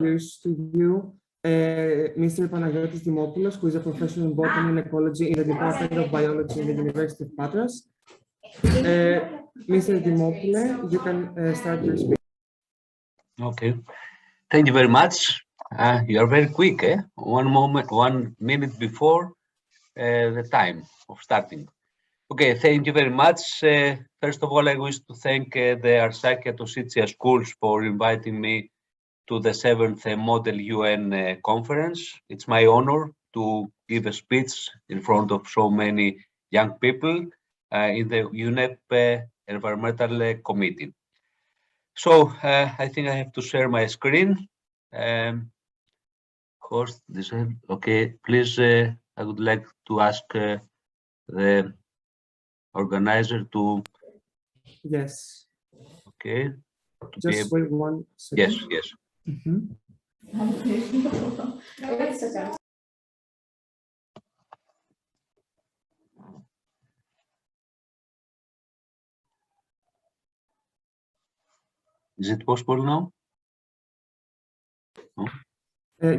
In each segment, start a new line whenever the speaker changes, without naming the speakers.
introduce to you Mr. Panayotis Dimopoulos, who is a professor in botany and ecology in the Department of Biology in the University of Patras. Mr. Dimopoulos, you can start your speech.
Okay, thank you very much. You are very quick, eh? 1 minute before the time of starting. Okay, thank you very much. First of all, I wish to thank the ATSMUN schools for inviting me to the 7th Model UN conference. It's my honor to give a speech in front of so many young people in the UNEP Environmental Committee. So I think I have to share my screen. Host this one. Okay, please, I would like to ask the organizer to.
Yes.
Okay.
Just wait 1 second.
Yes, yes.
Mm-hmm.
Is it possible now? No?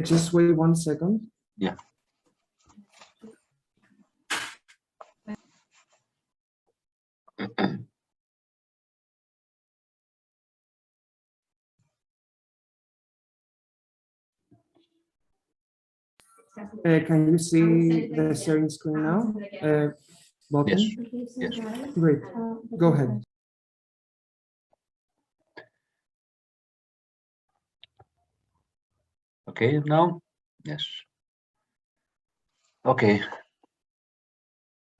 Just wait 1 second.
Yeah.
Can you see the sharing screen now? Bottom?
Yes. Yes.
Great. Go ahead.
Okay, now? Yes. Okay.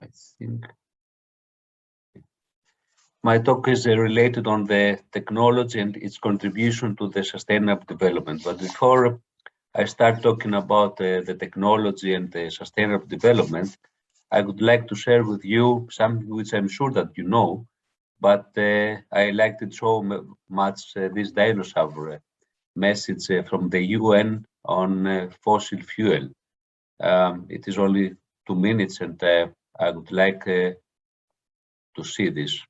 I think my talk is related on the technology and its contribution to the sustainable development. But before I start talking about the technology and the sustainable development, I would like to share with you something which I'm sure that you know, but I liked it so much, this dinosaur message from the UN on fossil fuel. It is only 2 minutes, and I would like to see this.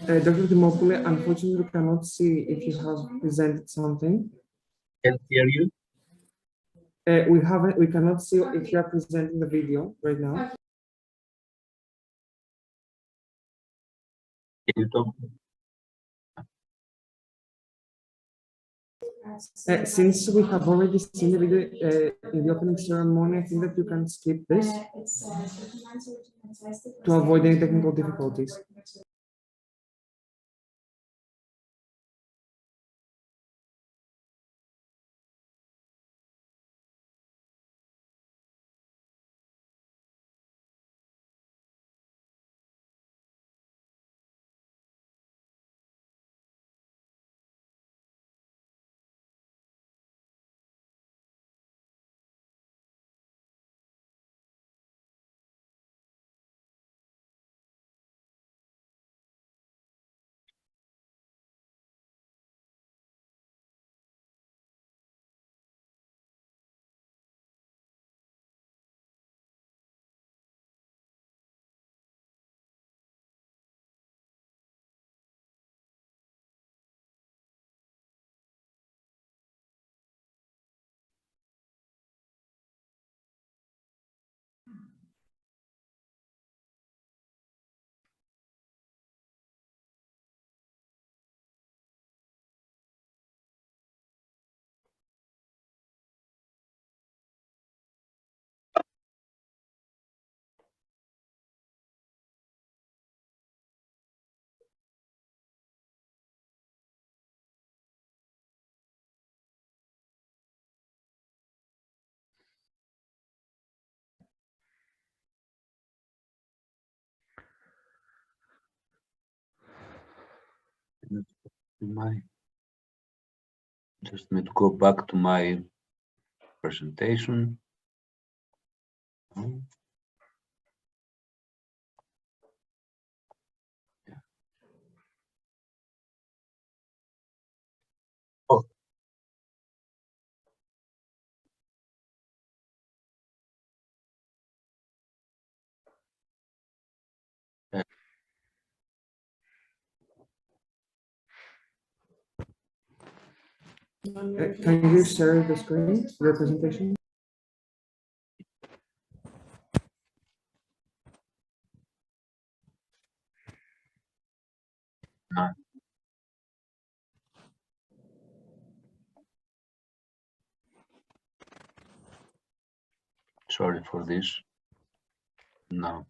Dr. Dimopoulos, unfortunately, we cannot see if you have presented something.
Can hear you?
We cannot see if you are presenting the video right now.
Can you talk?
Since we have already seen the video in the opening ceremony, I think that you can skip this to avoid any technical difficulties.
Just need to go back to my presentation. Oh.
Can you share the screen, the presentation?
Sorry for this. No.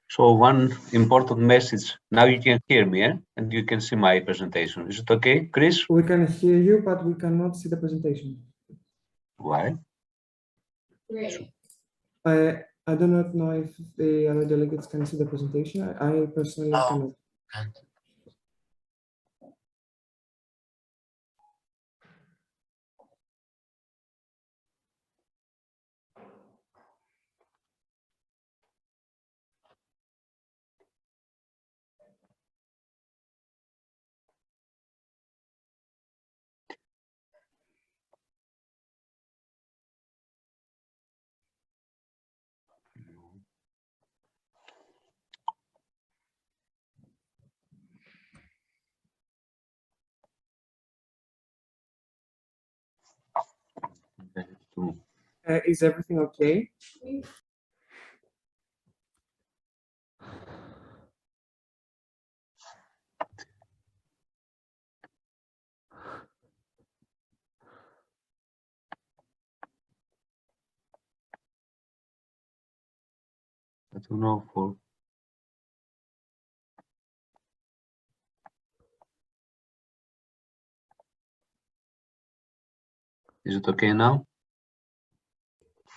So one important message. Now you can hear me, and you can see my presentation. Is it okay, Chris?
We can hear you, but we cannot see the presentation.
Why?
I do not know if the other delegates can see the presentation. I personally cannot. Is everything okay?
I don't know for. Is it okay now?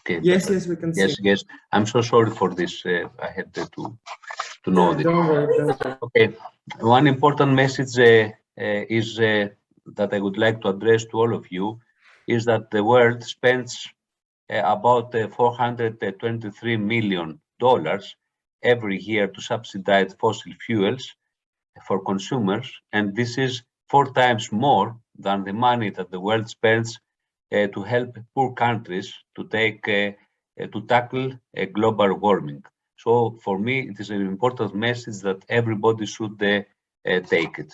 Okay.
Yes, yes, we can see.
Yes, yes. I'm so sorry for this. I had to know this.
Don't worry, don't worry.
Okay. One important message is that I would like to address to all of you is that the world spends about $423 million every year to subsidize fossil fuels for consumers, and this is 4 times more than the money that the world spends to help poor countries to tackle global warming. So for me, it is an important message that everybody should take it.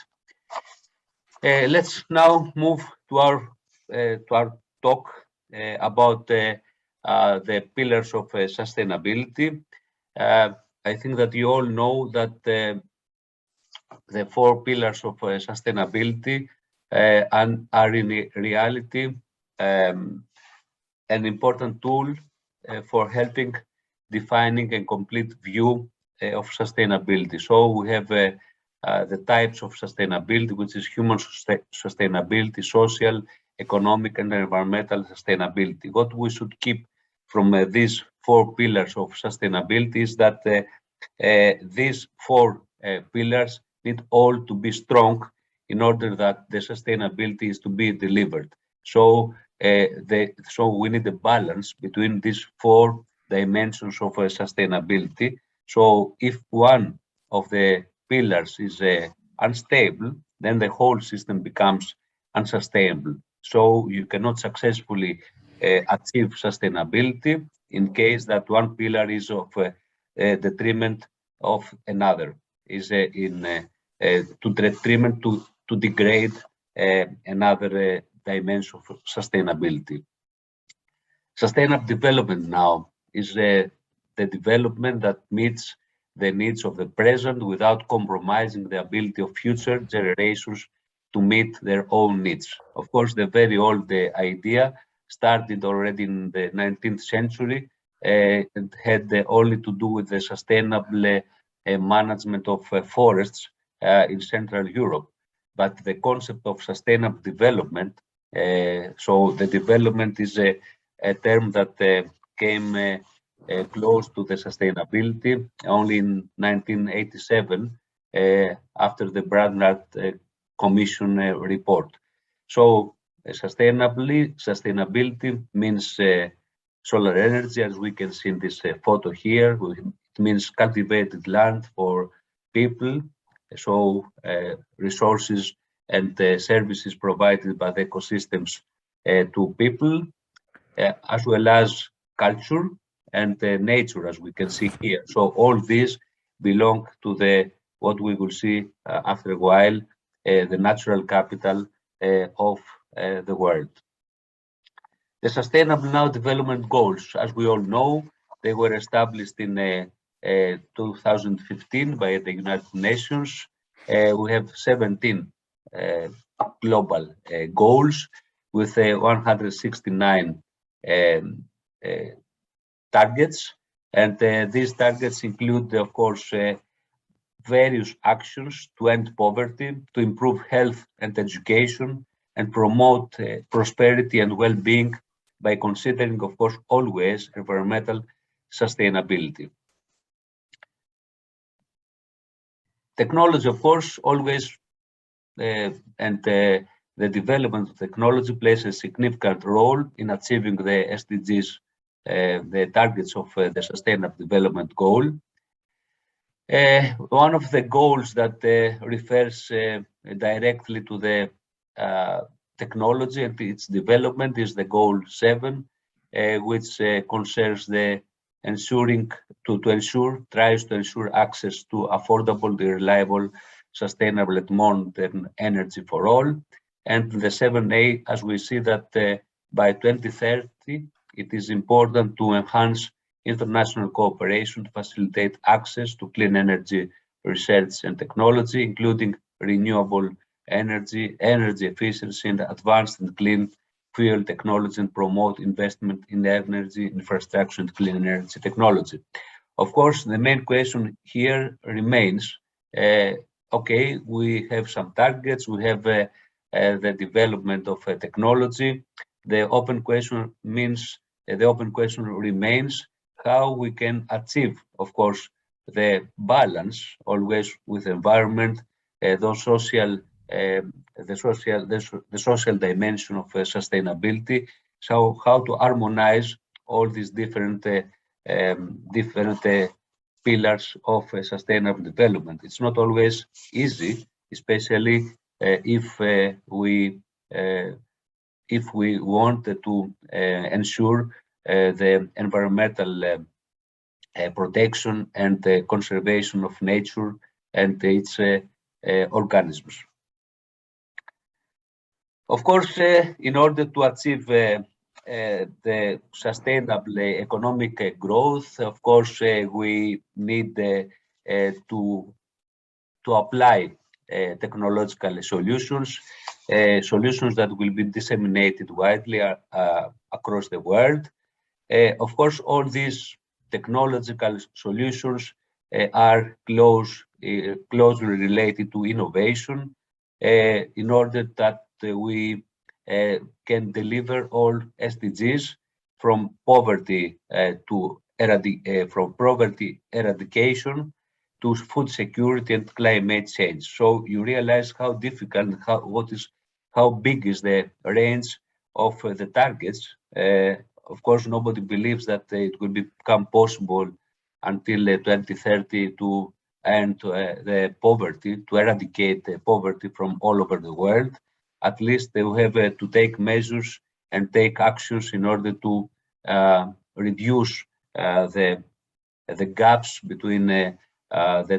Let's now move to our talk about the pillars of sustainability. I think that you all know that the 4 pillars of sustainability and are in reality an important tool for helping defining a complete view of sustainability. So we have the types of sustainability, which is human sustainability, social, economic, and environmental sustainability. What we should keep from these 4 pillars of sustainability is that these 4 pillars need all to be strong in order that the sustainability is to be delivered. So we need a balance between these 4 dimensions of sustainability. So if one of the pillars is unstable, then the whole system becomes unsustainable. So you cannot successfully achieve sustainability in case that one pillar is of detriment of another, is to detriment to degrade another dimension of sustainability. Sustainable development now is the development that meets the needs of the present without compromising the ability of future generations to meet their own needs. Of course, the very old idea started already in the 19th century and had only to do with the sustainable management of forests in Central Europe. But the concept of sustainable development, so the development is a term that came close to the sustainability only in 1987 after the Barnard Commission report. So Sustainability means solar energy, as we can see in this photo here. It means cultivated land for people, so resources and services provided by the ecosystems to people, as well as culture and nature, as we can see here. So all these belong to what we will see after a while, the natural capital of the world. The Sustainable Development Goals, as we all know, they were established in 2015 by the United Nations. We have 17 global goals with 169 targets. And these targets include, of course, various actions to end poverty, to improve health and education, and promote prosperity and well-being by considering, of course, always environmental sustainability. Technology, of course, always, the development of technology plays a significant role in achieving the SDGs, the targets of the Sustainable Development Goal. One of the goals that refers directly to the technology and its development is the goal 7, which concerns the tries to ensure access to affordable, reliable, sustainable and modern energy for all. And the 7A, as we see that by 2030, it is important to enhance international cooperation to facilitate access to clean energy research and technology, including renewable energy, energy efficiency, and advanced and clean fuel technology, and promote investment in energy infrastructure and clean energy technology. Of course, the main question here remains, okay, we have some targets, we have the development of technology. The open question remains how we can achieve, of course, the balance always with environment, the social dimension of sustainability. So how to harmonize all these different pillars of sustainable development. It's not always easy, especially if we want to ensure the environmental protection and the conservation of nature and its organisms. Of course, in order to achieve the sustainable economic growth, of course, we need to apply technological solutions, solutions that will be disseminated widely across the world. Of course, all these technological solutions are closely related to innovation in order that we can deliver all SDGs from poverty eradication to food security and climate change. So you realize how difficult, how big is the range of the targets. Of course, nobody believes that it will become possible until 2030 to end the poverty, to eradicate the poverty from all over the world. At least they will have to take measures and take actions in order to reduce the gaps between the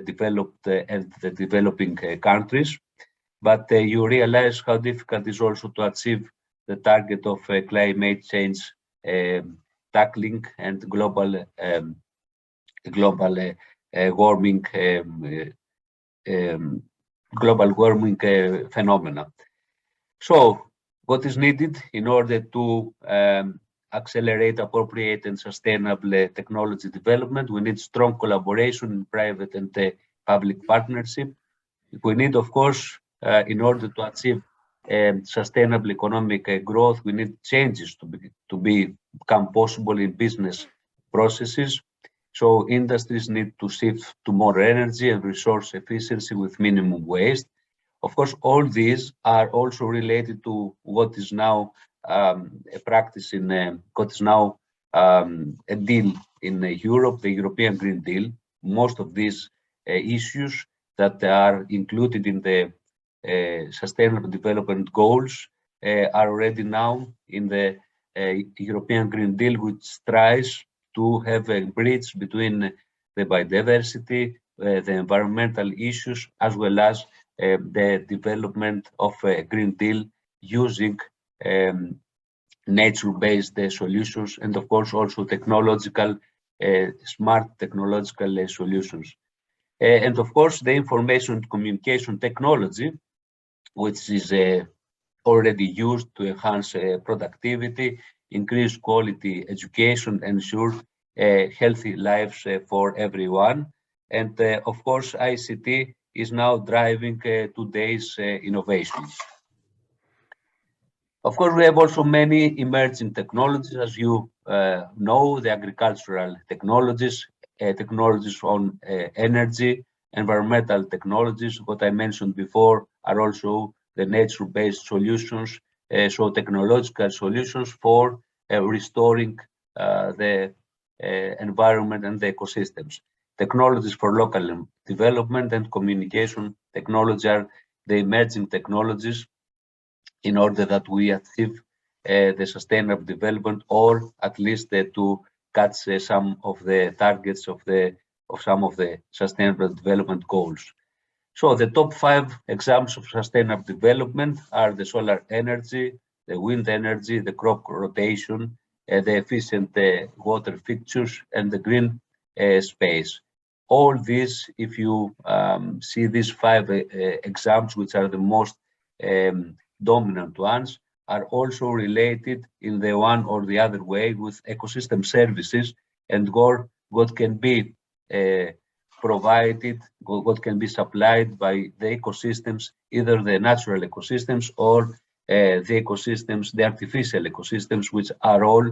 developed and the developing countries. But you realize how difficult it is also to achieve the target of climate change tackling and global warming phenomena. So what is needed in order to accelerate appropriate and sustainable technology development? We need strong collaboration in private and public partnership. We need, of course, in order to achieve sustainable economic growth, we need changes to become possible in business processes. So industries need to shift to more energy and resource efficiency with minimum waste. Of course, all these are also related to what is now a practice in what is now a deal in Europe, the European Green Deal. Most of these issues that are included in the Sustainable Development Goals are already now in the European Green Deal, which tries to have a bridge between the biodiversity, the environmental issues, as well as the development of a Green Deal using nature-based solutions, and of course also technological, smart technological solutions. And of course the information and communication technology, which is already used to enhance productivity, increase quality education, ensure healthy lives for everyone. And of course, ICT is now driving today's innovations. Of course, we have also many emerging technologies, as you know, the agricultural technologies, technologies on energy, environmental technologies. What I mentioned before are also the nature-based solutions, so technological solutions for restoring the environment and the ecosystems. Technologies for local development and communication technology are the emerging technologies in order that we achieve the sustainable development, or at least to catch some of the targets of some of the sustainable development goals. So the top 5 examples of sustainable development are the solar energy, the wind energy, the crop rotation, the efficient water fixtures, and the green space. All these, if you see these 5 examples, which are the most dominant ones, are also related in the one or the other way with ecosystem services and what can be provided, what can be supplied by the ecosystems, either the natural ecosystems or the ecosystems, the artificial ecosystems, which are all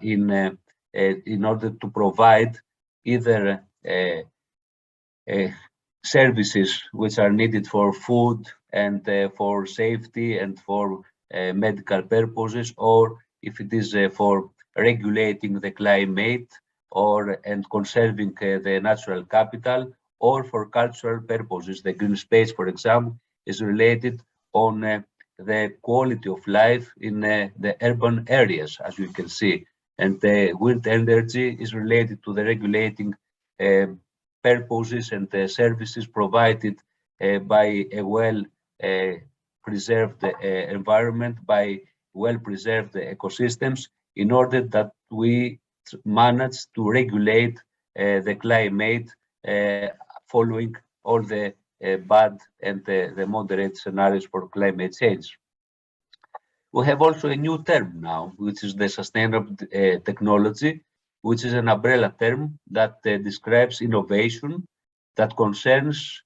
in order to provide either services which are needed for food and for safety and for medical purposes, or if it is for regulating the climate and conserving the natural capital, or for cultural purposes. The green space, for example, is related on the quality of life in the urban areas, as you can see. And the wind energy is related to the regulating purposes and services provided by a well-preserved environment, by well-preserved ecosystems, in order that we manage to regulate the climate following all the bad and the moderate scenarios for climate change. We have also a new term now, which is the sustainable technology, which is an umbrella term that describes innovation that considers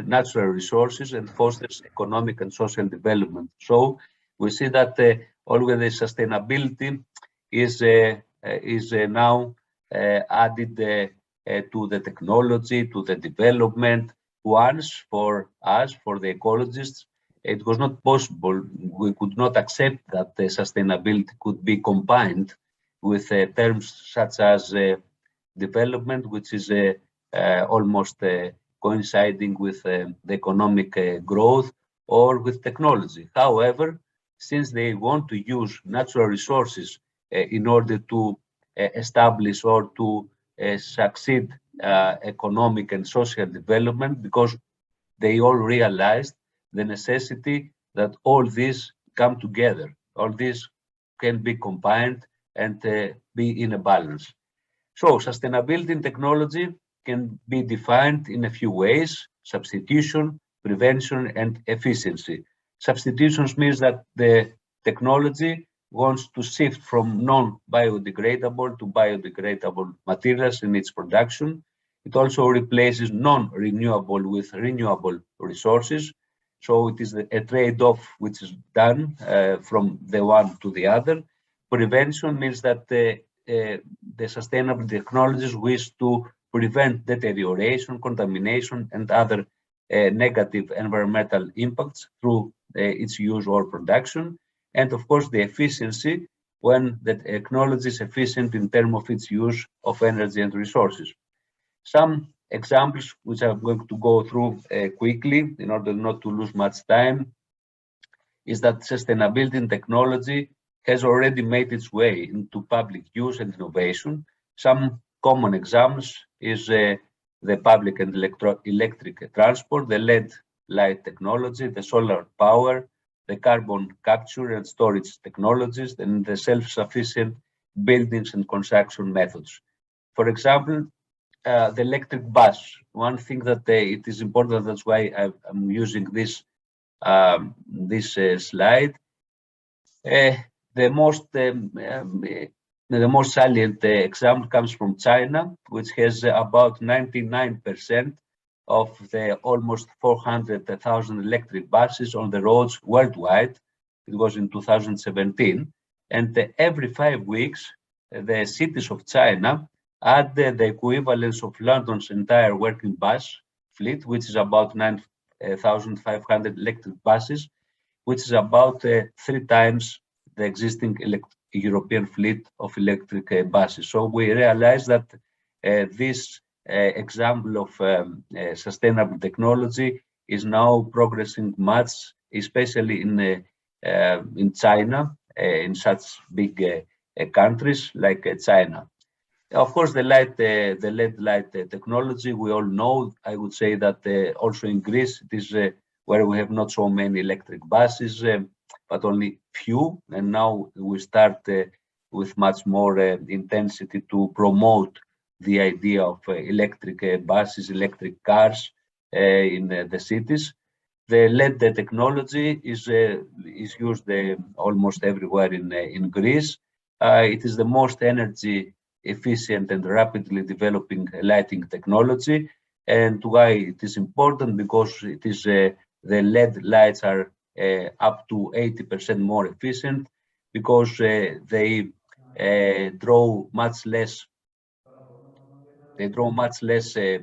natural resources and fosters economic and social development. So we see that always sustainability is now added to the technology, to the development. Once for us, for the ecologists, it was not possible. We could not accept that the sustainability could be combined with terms such as development, which is almost coinciding with the economic growth, or with technology. However, since they want to use natural resources in order to establish or to succeed economic and social development, because they all realized the necessity that all these come together, all these can be combined and be in a balance. So sustainability in technology can be defined in a few ways: substitution, prevention, and efficiency. Substitutions means that the technology wants to shift from non-biodegradable to biodegradable materials in its production. It also replaces non-renewable with renewable resources. So it is a trade-off which is done from the one to the other. Prevention means that the sustainable technologies wish to prevent deterioration, contamination, and other negative environmental impacts through its use or production, and of course the efficiency when the technology is efficient in terms of its use of energy and resources. Some examples which I'm going to go through quickly in order not to lose much time is that sustainability in technology has already made its way into public use and innovation. Some common examples is the public and electric transport, the LED light technology, the solar power, the carbon capture and storage technologies, and the self-sufficient buildings and construction methods. For example, the electric bus. One thing that it is important, that's why I'm using this slide. The most salient example comes from China, which has about 99% of the almost 400,000 electric buses on the roads worldwide. It was in 2017. And every 5 weeks, the cities of China add the equivalence of London's entire working bus fleet, which is about 9,500 electric buses, which is about 3 times the existing European fleet of electric buses. So we realize that this example of sustainable technology is now progressing much, especially in China, in such big countries like China. Of course, the LED light technology, we all know. I would say that also in Greece, it is where we have not so many electric buses, but only few. And now we start with much more intensity to promote the idea of electric buses, electric cars in the cities. The LED technology is used almost everywhere in Greece. It is the most energy efficient and rapidly developing lighting technology. And why it is important? Because it is the LED lights are up to 80% more efficient, because they draw much less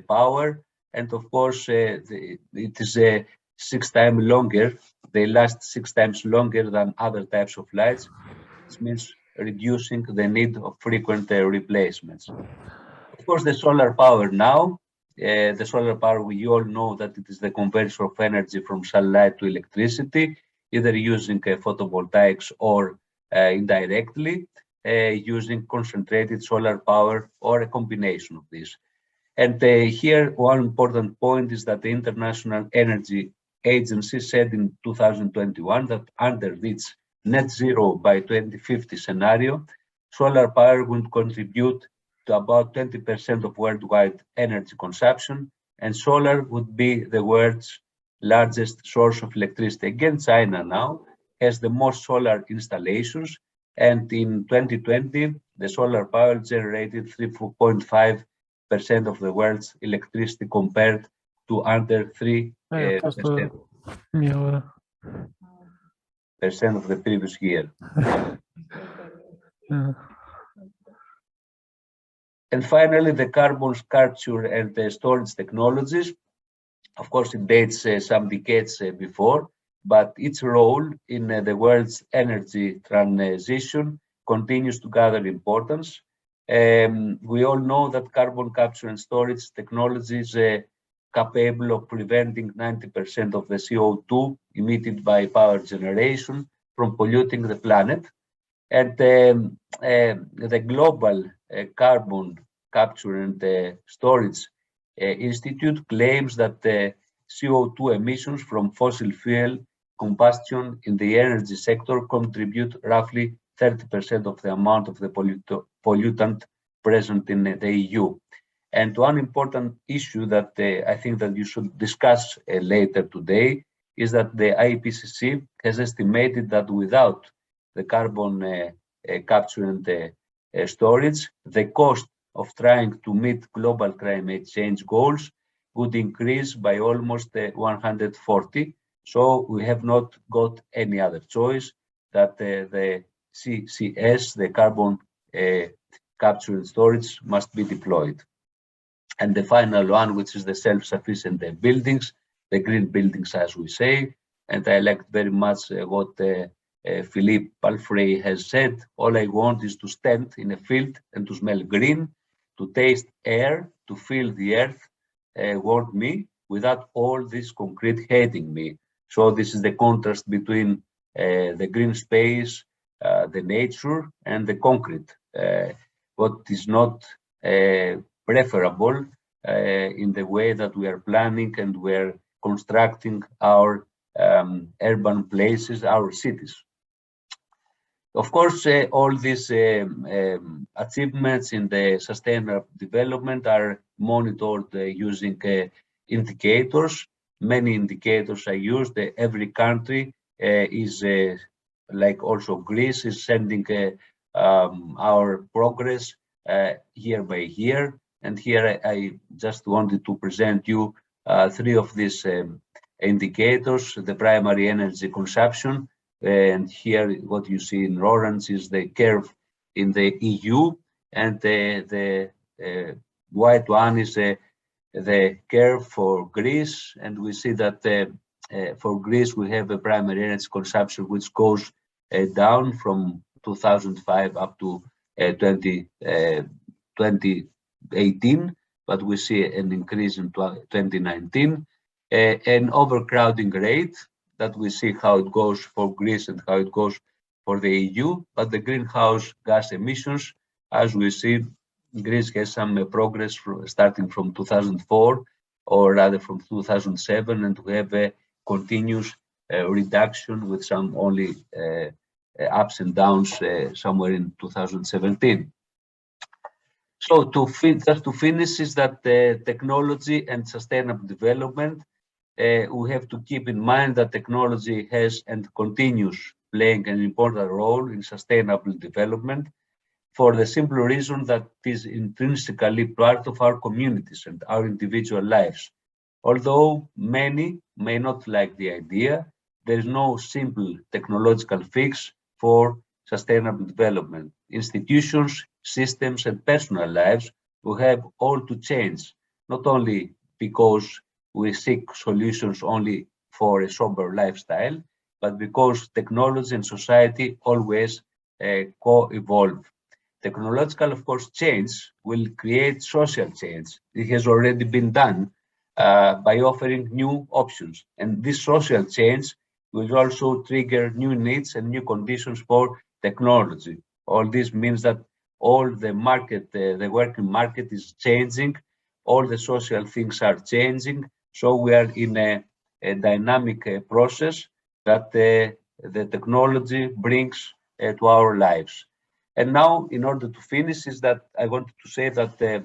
power, and of course it is 6 times longer. They last 6 times longer than other types of lights, which means reducing the need of frequent replacements. Of course, the solar power now, the solar power, we all know that it is the conversion of energy from sunlight to electricity, either using photovoltaics or indirectly using concentrated solar power or a combination of these. And here, one important point is that the International Energy Agency said in 2021 that under its net zero by 2050 scenario, solar power would contribute to about 20% of worldwide energy consumption, and solar would be the world's largest source of electricity. Again, China now has the most solar installations, and in 2020, the solar power generated 3.5% of the world's electricity compared to under 3% of the previous year. And finally, the carbon capture and the storage technologies. Of course, it dates some decades before, but its role in the world's energy transition continues to gather importance. We all know that carbon capture and storage technology is capable of preventing 90% of the CO2 emitted by power generation from polluting the planet. And the Global Carbon Capture and Storage Institute claims that the CO2 emissions from fossil fuel combustion in the energy sector contribute roughly 30% of the amount of the pollutant present in the EU. And one important issue that I think that you should discuss later today is that the IPCC has estimated that without the carbon capture and storage, the cost of trying to meet global climate change goals would increase by almost 140. So we have not got any other choice that the CCS, the carbon capture and storage, must be deployed. And the final one, which is the self-sufficient buildings, the green buildings, as we say. And I liked very much what Philippe Palfrey has said. All I want is to stand in a field and to smell green, to taste air, to feel the earth want me, without all this concrete hating me. So this is the contrast between the green space, the nature, and the concrete. What is not preferable in the way that we are planning and we're constructing our urban places, our cities. Of course, all these achievements in the sustainable development are monitored using indicators. Many indicators are used. Every country is, like also Greece, is sending our progress year by year. And here I just wanted to present you 3 of these indicators: the primary energy consumption, and here what you see in orange is the curve in the EU, and the white one is the curve for Greece. And we see that for Greece we have a primary energy consumption which goes down from 2005 up to 2018, but we see an increase in 2019, an overcrowding rate that we see how it goes for Greece and how it goes for the EU, but the greenhouse gas emissions, as we see, Greece has some progress starting from 2004, or rather from 2007, and we have a continuous reduction with some only ups and downs somewhere in 2017. So just to finish is that technology and sustainable development, we have to keep in mind that technology has and continues playing an important role in sustainable development, for the simple reason that it is intrinsically part of our communities and our individual lives. Although many may not like the idea, there is no simple technological fix for sustainable development. Institutions, systems, and personal lives will have all to change, not only because we seek solutions only for a sober lifestyle, but because technology and society always co-evolve. Technological, of course, change will create social change. It has already been done by offering new options. And this social change will also trigger new needs and new conditions for technology. All this means that all the market, the working market is changing, all the social things are changing. So we are in a dynamic process that the technology brings to our lives. And now, in order to finish, is that I wanted to say that the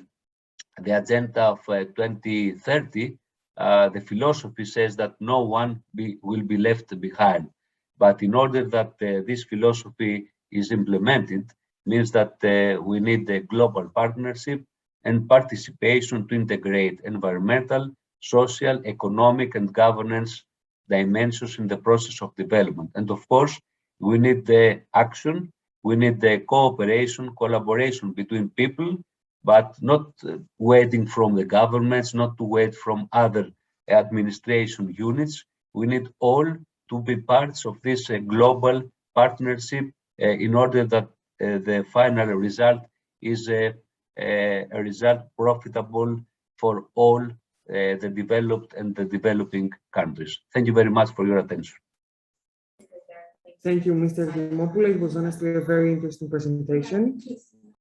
agenda of 2030, the philosophy says that no one will be left behind. But in order that this philosophy is implemented, means that we need a global partnership and participation to integrate environmental, social, economic, and governance dimensions in the process of development. And of course, we need the action. We need the cooperation, collaboration between people, but not waiting from the governments, not to wait from other administration units. We need all to be parts of this global partnership in order that the final result is a result profitable for all the developed and the developing countries. Thank you very much for your attention.
Thank you, Mr. Dimopoulos. It was honestly a very interesting presentation.